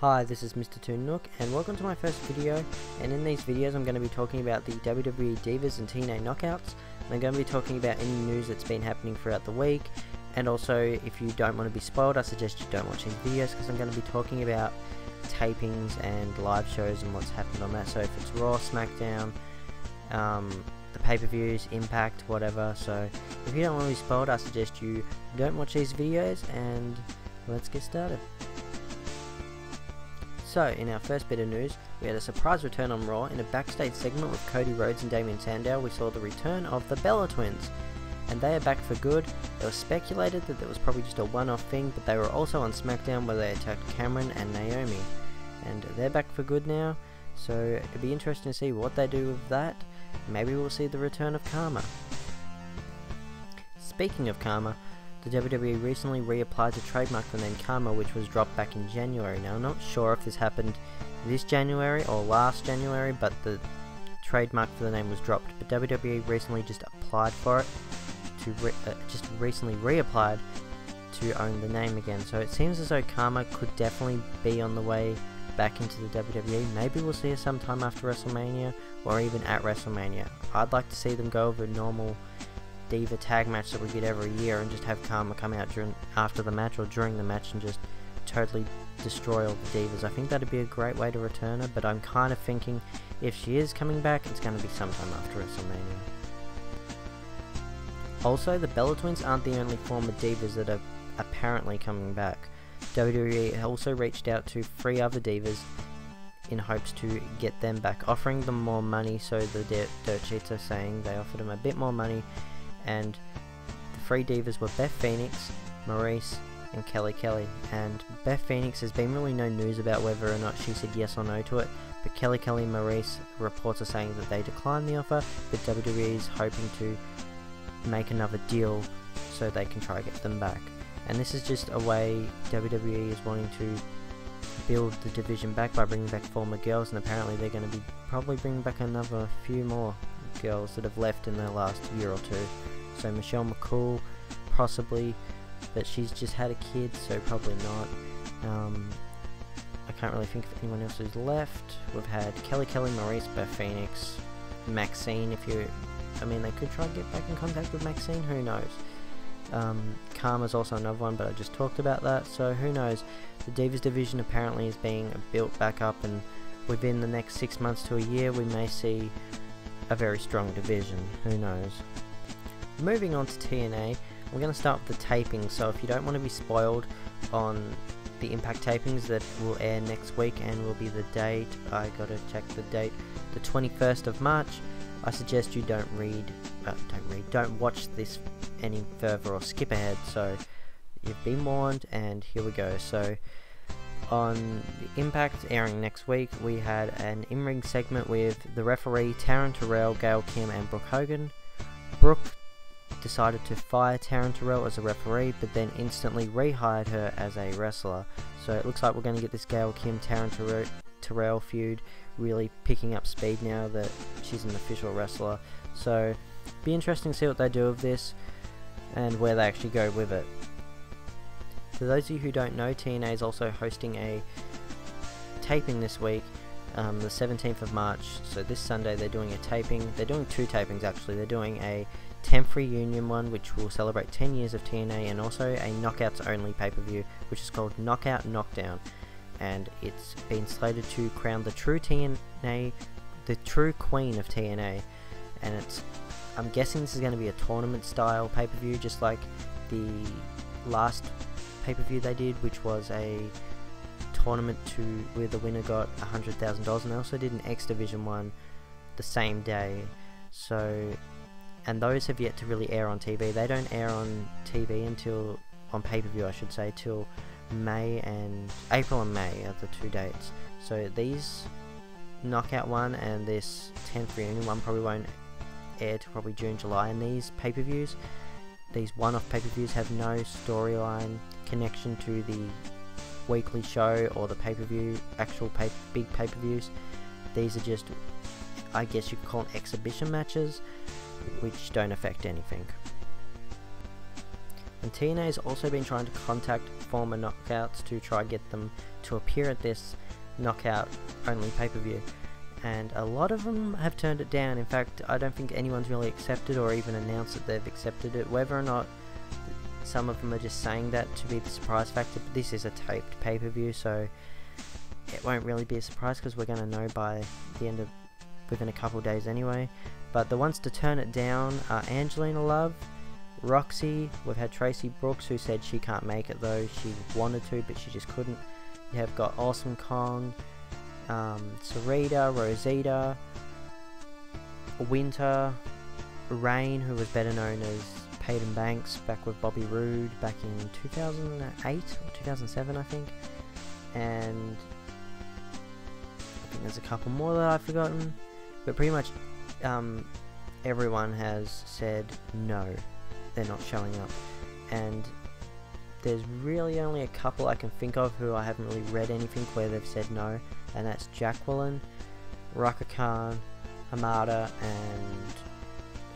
Hi, this is Mr. Toon Nook, and welcome to my first video. And in these videos I'm going to be talking about the WWE Divas and TNA knockouts, and I'm going to be talking about any news that's been happening throughout the week. And also, if you don't want to be spoiled, I suggest you don't watch these videos, because I'm going to be talking about tapings and live shows and what's happened on that. So if it's Raw, SmackDown, the pay-per-views, Impact, whatever. So if you don't want to be spoiled, I suggest you don't watch these videos, and let's get started. So, in our first bit of news, we had a surprise return on Raw. In a backstage segment with Cody Rhodes and Damien Sandow, we saw the return of the Bella Twins. And they are back for good. It was speculated that it was probably just a one-off thing, but they were also on SmackDown where they attacked Cameron and Naomi. And they're back for good now, so it'd be interesting to see what they do with that. Maybe we'll see the return of Kharma. Speaking of Kharma, the WWE recently reapplied to trademark the name Kharma, which was dropped back in January. Now, I'm not sure if this happened this January or last January, but the trademark for the name was dropped. But WWE recently just applied for it, just recently reapplied to own the name again. So it seems as though Kharma could definitely be on the way back into the WWE. Maybe we'll see it sometime after WrestleMania, or even at WrestleMania. I'd like to see them go over a normal Diva tag match that we get every year and just have Kharma come out after the match or during the match and just totally destroy all the Divas. I think that'd be a great way to return her, but I'm kind of thinking if she is coming back, it's going to be sometime after WrestleMania. Also, the Bella Twins aren't the only former Divas that are apparently coming back. WWE also reached out to 3 other Divas in hopes to get them back, offering them more money. So the dirt sheets are saying they offered them a bit more money. And the 3 Divas were Beth Phoenix, Maurice, and Kelly Kelly. And Beth Phoenix, has been really no news about whether or not she said yes or no to it, but Kelly Kelly and Maurice, reports are saying that they declined the offer, but WWE is hoping to make another deal so they can try to get them back. And this is just a way WWE is wanting to build the division back by bringing back former girls, and apparently they're going to be probably bringing back another few more girls that have left in the last year or two. So Michelle McCool, possibly, but she's just had a kid, so probably not. I can't really think of anyone else who's left. We've had Kelly Kelly, Maurice, Beth Phoenix, Maxine. I mean, they could try to get back in contact with Maxine, who knows. Kharma's also another one, but I just talked about that, so who knows. The Divas division apparently is being built back up, and within the next 6 months to a year we may see a very strong division, who knows. Moving on to TNA, we're going to start with the tapings. So if you don't want to be spoiled on the Impact tapings that will air next week, and will be the date, I gotta check the date, the 21st of March, I suggest you don't watch this any further or skip ahead. So you've been warned, and here we go. So on the Impact airing next week, we had an in-ring segment with the referee Taryn Terrell, Gail Kim, and Brooke Hogan. Brooke decided to fire Taryn Terrell as a referee, but then instantly rehired her as a wrestler. So it looks like we're going to get this Gail Kim Taryn Terrell feud really picking up speed now that she's an official wrestler. So be interesting to see what they do with this and where they actually go with it. For those of you who don't know, TNA is also hosting a taping this week, the 17th of March. So this Sunday they're doing a taping. They're doing 2 tapings actually. They're doing a 10th reunion one, which will celebrate 10 years of TNA, and also a Knockouts only pay-per-view, which is called Knockout Knockdown. And it's been slated to crown the true TNA, the true queen of TNA. And I'm guessing this is going to be a tournament style pay-per-view, just like the last pay-per-view they did, which was a tournament where the winner got $100,000, and they also did an X Division one the same day. So, and those have yet to really air on TV. They don't air on TV until, on pay-per-view I should say, till April and May are the 2 dates. So these Knockout one and this 10th reunion one probably won't air till probably June, July, and these pay-per-views, these one-off pay-per-views, have no storyline connection to the weekly show or the pay-per-view, actual big pay-per-views. These are just, I guess you could call them exhibition matches, which don't affect anything. And TNA has also been trying to contact former knockouts to try get them to appear at this knockout only pay-per-view, and a lot of them have turned it down. In fact, I don't think anyone's really accepted or even announced that they've accepted it. Whether or not some of them are just saying that to be the surprise factor, but this is a taped pay-per-view, so it won't really be a surprise because we're going to know by the end of within a couple days anyway. But the ones to turn it down are Angelina Love, Roxy. We've had Tracy Brooks, who said she can't make it though. She wanted to, but she just couldn't. You have got Awesome Kong, Sarita, Rosita, Winter, Rain, who was better known as Peyton Banks back with Bobby Roode back in 2008 or 2007, I think. And I think there's a couple more that I've forgotten, but pretty much everyone has said no, they're not showing up. And there's really only a couple I can think of who I haven't really read anything where they've said no, and that's Jacqueline, Raka Khan, Hamada, and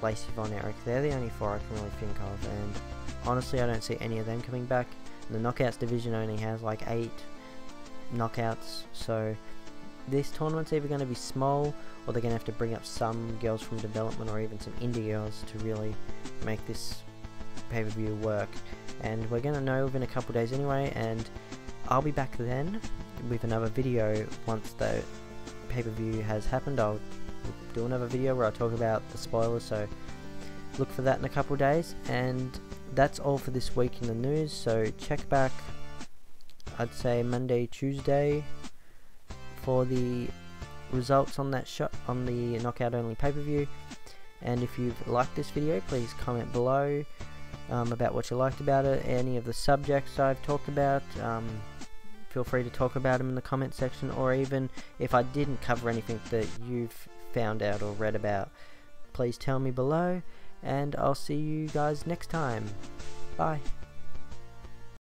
Lacey Von Erich. They're the only 4 I can really think of, and honestly I don't see any of them coming back. The knockouts division only has like 8 knockouts, so this tournament's either going to be small, or they're going to have to bring up some girls from development or even some indie girls to really make this pay-per-view work. And we're going to know within a couple days anyway, and I'll be back then with another video once the pay-per-view has happened. I'll do another video where I talk about the spoilers, so look for that in a couple days. And that's all for this week in the news, so check back, I'd say Monday, Tuesday, for the results on that shot on the knockout only pay-per-view. And if you've liked this video, please comment below about what you liked about it, any of the subjects I've talked about. Feel free to talk about them in the comment section, or even if I didn't cover anything that you've found out or read about, please tell me below, and I'll see you guys next time. Bye.